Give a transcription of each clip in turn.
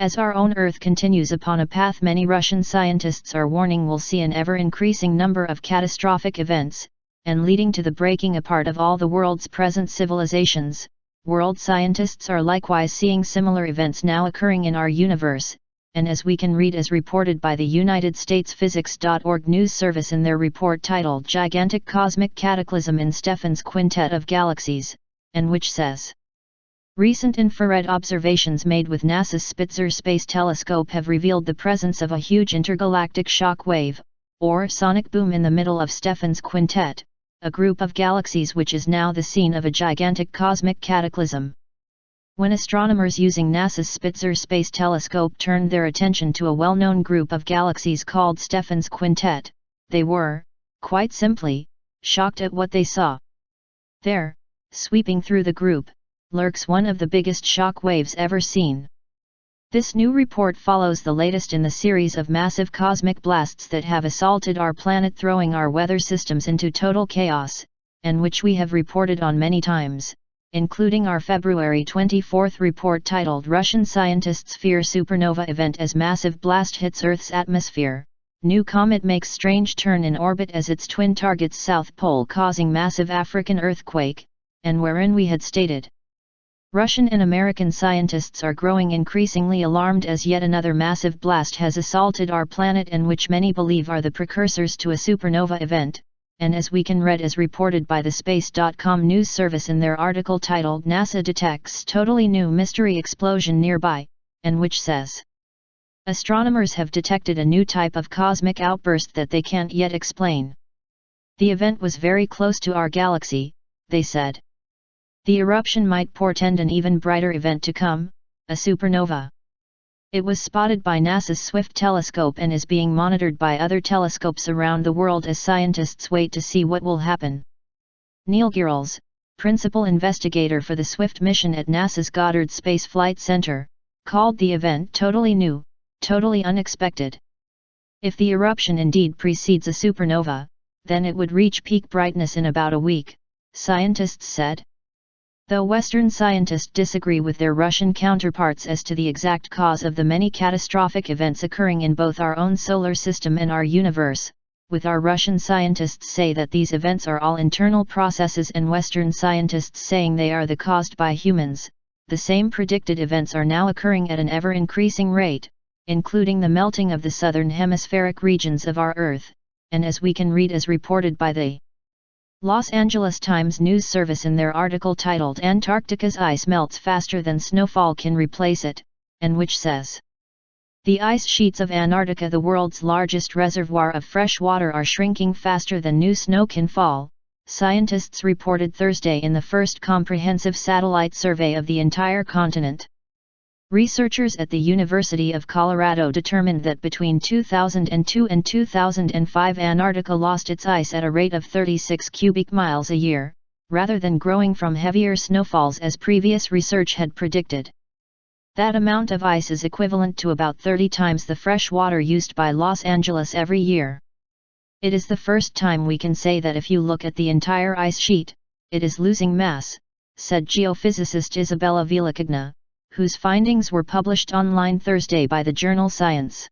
As our own Earth continues upon a path many Russian scientists are warning will see an ever-increasing number of catastrophic events, and leading to the breaking apart of all the world's present civilizations, world scientists are likewise seeing similar events now occurring in our universe, and as we can read as reported by the United States Physics.org news service in their report titled Gigantic Cosmic Cataclysm in Stephan's Quintet of Galaxies, and which says, recent infrared observations made with NASA's Spitzer Space Telescope have revealed the presence of a huge intergalactic shock wave, or sonic boom in the middle of Stephan's Quintet, a group of galaxies which is now the scene of a gigantic cosmic cataclysm. When astronomers using NASA's Spitzer Space Telescope turned their attention to a well-known group of galaxies called Stephan's Quintet, they were, quite simply, shocked at what they saw. There, sweeping through the group, lurks one of the biggest shock waves ever seen. This new report follows the latest in the series of massive cosmic blasts that have assaulted our planet, throwing our weather systems into total chaos, and which we have reported on many times, including our February 24 report titled Russian Scientists Fear Supernova Event as Massive Blast Hits Earth's Atmosphere, New Comet Makes Strange Turn in Orbit as its twin targets South Pole causing Massive African Earthquake, and wherein we had stated, Russian and American scientists are growing increasingly alarmed as yet another massive blast has assaulted our planet and which many believe are the precursors to a supernova event, and as we can read as reported by the Space.com news service in their article titled NASA Detects Totally New Mystery Explosion Nearby, and which says, astronomers have detected a new type of cosmic outburst that they can't yet explain. The event was very close to our galaxy, they said. The eruption might portend an even brighter event to come, a supernova. It was spotted by NASA's Swift telescope and is being monitored by other telescopes around the world as scientists wait to see what will happen. Neil Gehrels, principal investigator for the Swift mission at NASA's Goddard Space Flight Center, called the event totally new, totally unexpected. If the eruption indeed precedes a supernova, then it would reach peak brightness in about a week, scientists said. Though Western scientists disagree with their Russian counterparts as to the exact cause of the many catastrophic events occurring in both our own solar system and our universe, with our Russian scientists say that these events are all internal processes and Western scientists saying they are caused by humans, the same predicted events are now occurring at an ever-increasing rate, including the melting of the southern hemispheric regions of our Earth, and as we can read as reported by the Los Angeles Times news service in their article titled Antarctica's ice melts faster than snowfall can replace it, and which says, the ice sheets of Antarctica, the world's largest reservoir of fresh water, are shrinking faster than new snow can fall, scientists reported Thursday in the first comprehensive satellite survey of the entire continent. Researchers at the University of Colorado determined that between 2002 and 2005 Antarctica lost its ice at a rate of 36 cubic miles a year, rather than growing from heavier snowfalls as previous research had predicted. That amount of ice is equivalent to about 30 times the fresh water used by Los Angeles every year. It is the first time we can say that if you look at the entire ice sheet, it is losing mass, said geophysicist Isabella Vilacagna, whose findings were published online Thursday by the journal Science.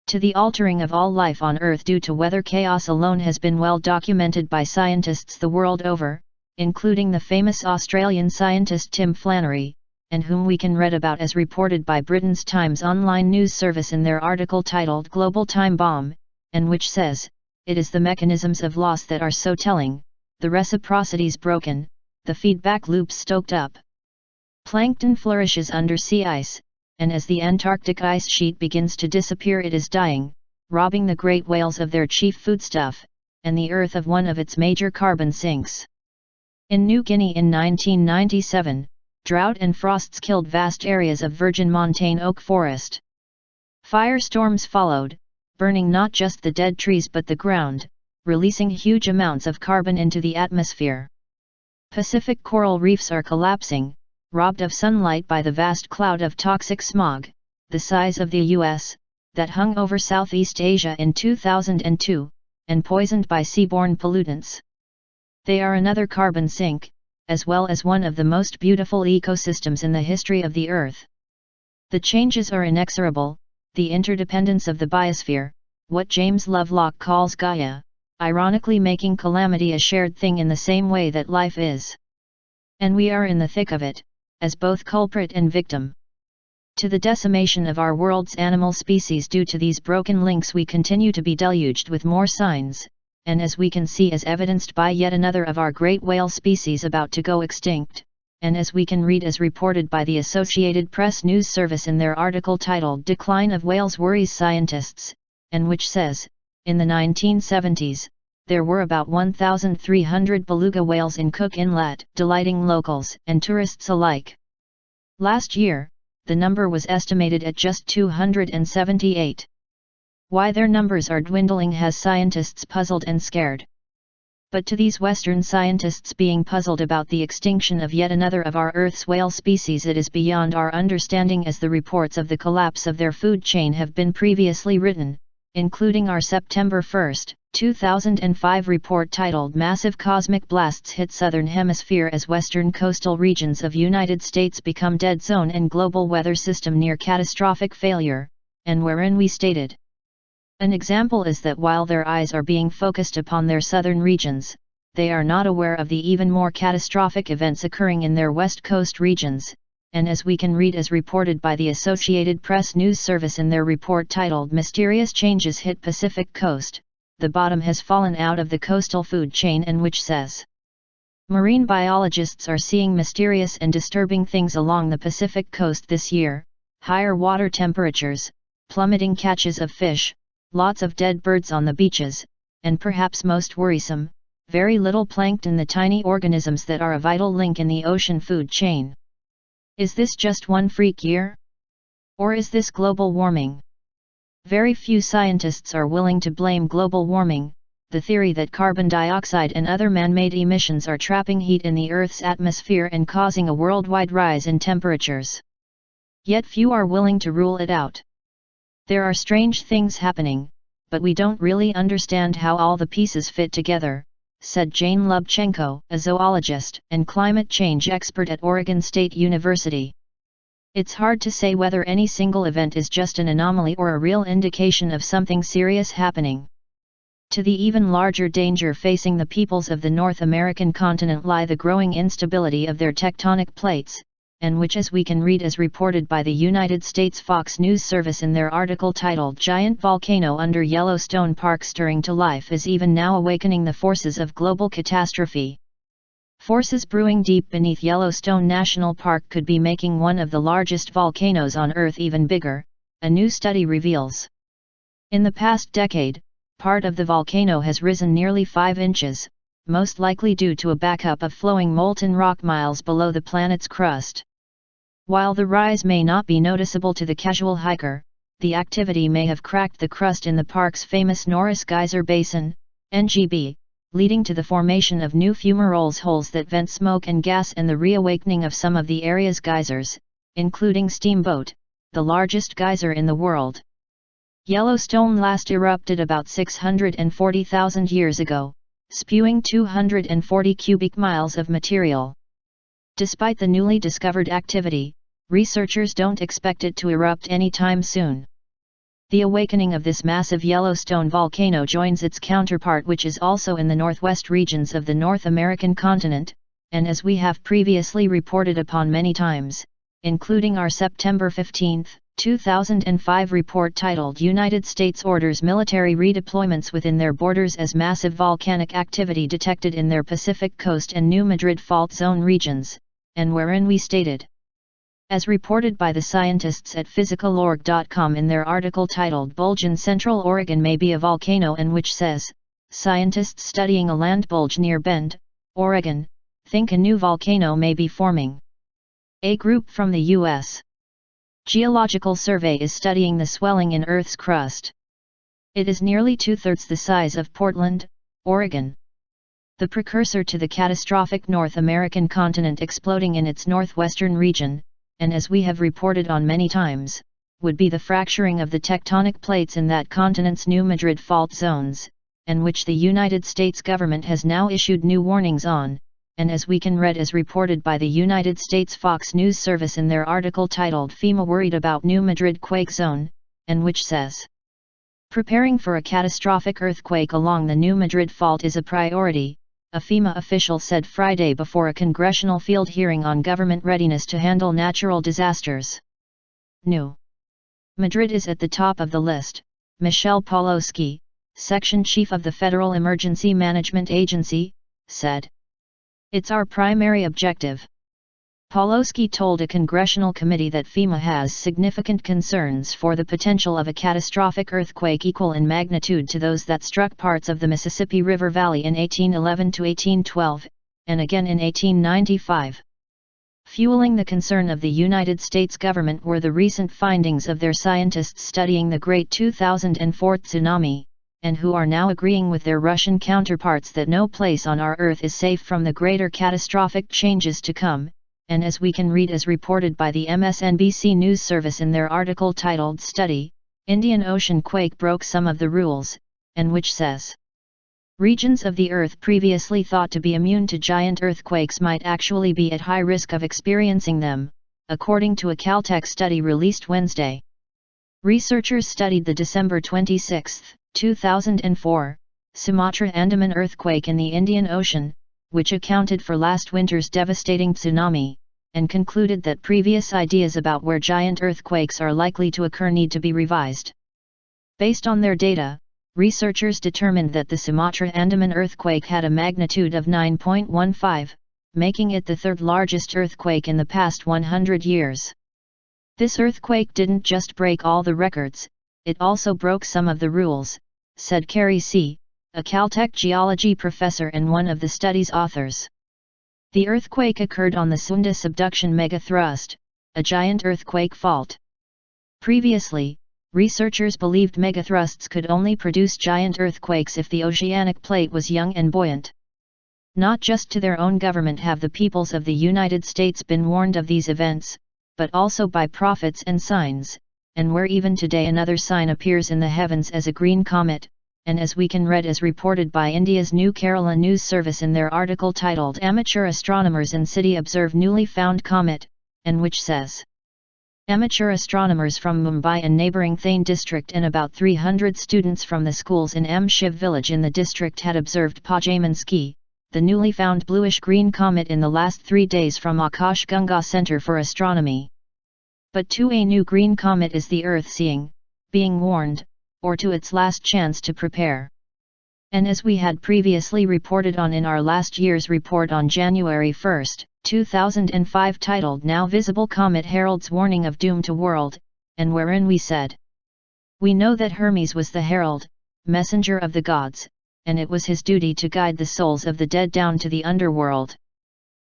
To the altering of all life on Earth due to weather chaos alone has been well documented by scientists the world over, including the famous Australian scientist Tim Flannery, and whom we can read about as reported by Britain's Times online news service in their article titled Global Time Bomb, and which says, it is the mechanisms of loss that are so telling, the reciprocities broken, the feedback loops stoked up. Plankton flourishes under sea ice, and as the Antarctic ice sheet begins to disappear it is dying, robbing the great whales of their chief foodstuff, and the Earth of one of its major carbon sinks. In New Guinea in 1997, drought and frosts killed vast areas of virgin montane oak forest. Firestorms followed, burning not just the dead trees but the ground, releasing huge amounts of carbon into the atmosphere. Pacific coral reefs are collapsing, robbed of sunlight by the vast cloud of toxic smog, the size of the U.S., that hung over Southeast Asia in 2002, and poisoned by seaborne pollutants. They are another carbon sink, as well as one of the most beautiful ecosystems in the history of the Earth. The changes are inexorable, the interdependence of the biosphere, what James Lovelock calls Gaia, ironically making calamity a shared thing in the same way that life is. And we are in the thick of it, as both culprit and victim. To the decimation of our world's animal species due to these broken links we continue to be deluged with more signs, and as we can see as evidenced by yet another of our great whale species about to go extinct, and as we can read as reported by the Associated Press News Service in their article titled Decline of Whales Worries Scientists, and which says, in the 1970s, there were about 1,300 beluga whales in Cook Inlet, delighting locals and tourists alike. Last year, the number was estimated at just 278. Why their numbers are dwindling has scientists puzzled and scared. But to these Western scientists being puzzled about the extinction of yet another of our Earth's whale species, it is beyond our understanding, as the reports of the collapse of their food chain have been previously written, including our September 1, 2005 report titled Massive Cosmic Blasts Hit Southern Hemisphere as Western Coastal Regions of United States Become Dead Zone and Global Weather System Near Catastrophic Failure, and wherein we stated. An example is that while their eyes are being focused upon their southern regions, they are not aware of the even more catastrophic events occurring in their west coast regions, and as we can read as reported by the Associated Press News Service in their report titled Mysterious Changes Hit Pacific Coast, the bottom has fallen out of the coastal food chain, and which says, marine biologists are seeing mysterious and disturbing things along the Pacific coast this year: higher water temperatures, plummeting catches of fish, lots of dead birds on the beaches, and perhaps most worrisome, very little plankton, the tiny organisms that are a vital link in the ocean food chain. Is this just one freak year? Or is this global warming? Very few scientists are willing to blame global warming, the theory that carbon dioxide and other man-made emissions are trapping heat in the Earth's atmosphere and causing a worldwide rise in temperatures. Yet few are willing to rule it out. There are strange things happening, but we don't really understand how all the pieces fit together, said Jane Lubchenco, a zoologist and climate change expert at Oregon State University. It's hard to say whether any single event is just an anomaly or a real indication of something serious happening. To the even larger danger facing the peoples of the North American continent lie the growing instability of their tectonic plates, and which, as we can read as reported by the United States Fox News Service in their article titled Giant Volcano Under Yellowstone Park Stirring to Life, is even now awakening the forces of global catastrophe. Forces brewing deep beneath Yellowstone National Park could be making one of the largest volcanoes on Earth even bigger, a new study reveals. In the past decade, part of the volcano has risen nearly 5 inches, most likely due to a backup of flowing molten rock miles below the planet's crust. While the rise may not be noticeable to the casual hiker, the activity may have cracked the crust in the park's famous Norris Geyser Basin, NGB, leading to the formation of new fumaroles holes that vent smoke and gas and the reawakening of some of the area's geysers, including Steamboat, the largest geyser in the world. Yellowstone last erupted about 640,000 years ago, spewing 240 cubic miles of material. Despite the newly discovered activity, researchers don't expect it to erupt anytime soon. The awakening of this massive Yellowstone volcano joins its counterpart, which is also in the northwest regions of the North American continent, and as we have previously reported upon many times, including our September 15, 2005 report titled United States Orders Military Redeployments Within Their Borders as Massive Volcanic Activity Detected in Their Pacific Coast and New Madrid Fault Zone Regions, and wherein we stated. As reported by the scientists at physicalorg.com in their article titled Bulge in Central Oregon May Be a Volcano, and which says, scientists studying a land bulge near Bend, Oregon, think a new volcano may be forming. A group from the U.S. Geological Survey is studying the swelling in Earth's crust. It is nearly 2/3 the size of Portland, Oregon. The precursor to the catastrophic North American continent exploding in its northwestern region, and as we have reported on many times, would be the fracturing of the tectonic plates in that continent's New Madrid Fault zones, and which the United States government has now issued new warnings on, and as we can read as reported by the United States Fox News Service in their article titled FEMA Worried About New Madrid Quake Zone, and which says, preparing for a catastrophic earthquake along the New Madrid Fault is a priority, a FEMA official said Friday before a congressional field hearing on government readiness to handle natural disasters. New Madrid is at the top of the list, Michelle Pawlowski, section chief of the Federal Emergency Management Agency, said. It's our primary objective. Pawlowski told a congressional committee that FEMA has significant concerns for the potential of a catastrophic earthquake equal in magnitude to those that struck parts of the Mississippi River Valley in 1811 to 1812, and again in 1895. Fueling the concern of the United States government were the recent findings of their scientists studying the Great 2004 tsunami, and who are now agreeing with their Russian counterparts that no place on our Earth is safe from the greater catastrophic changes to come, and as we can read as reported by the MSNBC News Service in their article titled Study, Indian Ocean Quake Broke Some of the Rules, and which says, regions of the Earth previously thought to be immune to giant earthquakes might actually be at high risk of experiencing them, according to a Caltech study released Wednesday. Researchers studied the December 26, 2004, Sumatra Andaman earthquake in the Indian Ocean, which accounted for last winter's devastating tsunami, and concluded that previous ideas about where giant earthquakes are likely to occur need to be revised. Based on their data, researchers determined that the Sumatra Andaman earthquake had a magnitude of 9.15, making it the third largest earthquake in the past 100 years. This earthquake didn't just break all the records, it also broke some of the rules, said Carrie C., a Caltech geology professor and one of the study's authors. The earthquake occurred on the Sunda subduction megathrust, a giant earthquake fault. Previously, researchers believed megathrusts could only produce giant earthquakes if the oceanic plate was young and buoyant. Not just to their own government have the peoples of the United States been warned of these events, but also by prophets and signs, and where even today another sign appears in the heavens as a green comet, and as we can read as reported by India's New Kerala News Service in their article titled Amateur Astronomers in City Observe Newly Found Comet, and which says, amateur astronomers from Mumbai and neighbouring Thane district and about 300 students from the schools in M. Shiv village in the district had observed Pajamansky, the newly found bluish-green comet in the last 3 days from Akash Ganga Center for Astronomy. But to a new green comet is the Earth seeing, being warned, or to its last chance to prepare. And as we had previously reported on in our last year's report on January 1, 2005 titled Now Visible Comet Heralds Warning of Doom to World, and wherein we said, we know that Hermes was the herald, messenger of the gods, and it was his duty to guide the souls of the dead down to the underworld.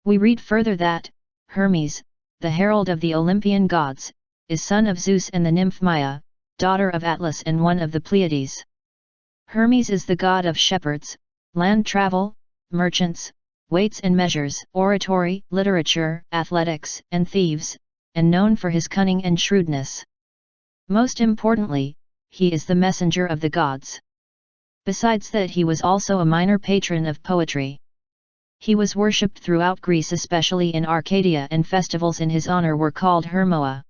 We read further that, Hermes, the herald of the Olympian gods, is son of Zeus and the nymph Maia, daughter of Atlas and one of the Pleiades. Hermes is the god of shepherds, land travel, merchants, weights and measures, oratory, literature, athletics, and thieves, and known for his cunning and shrewdness. Most importantly, he is the messenger of the gods. Besides that, he was also a minor patron of poetry. He was worshipped throughout Greece, especially in Arcadia, and festivals in his honor were called Hermoa.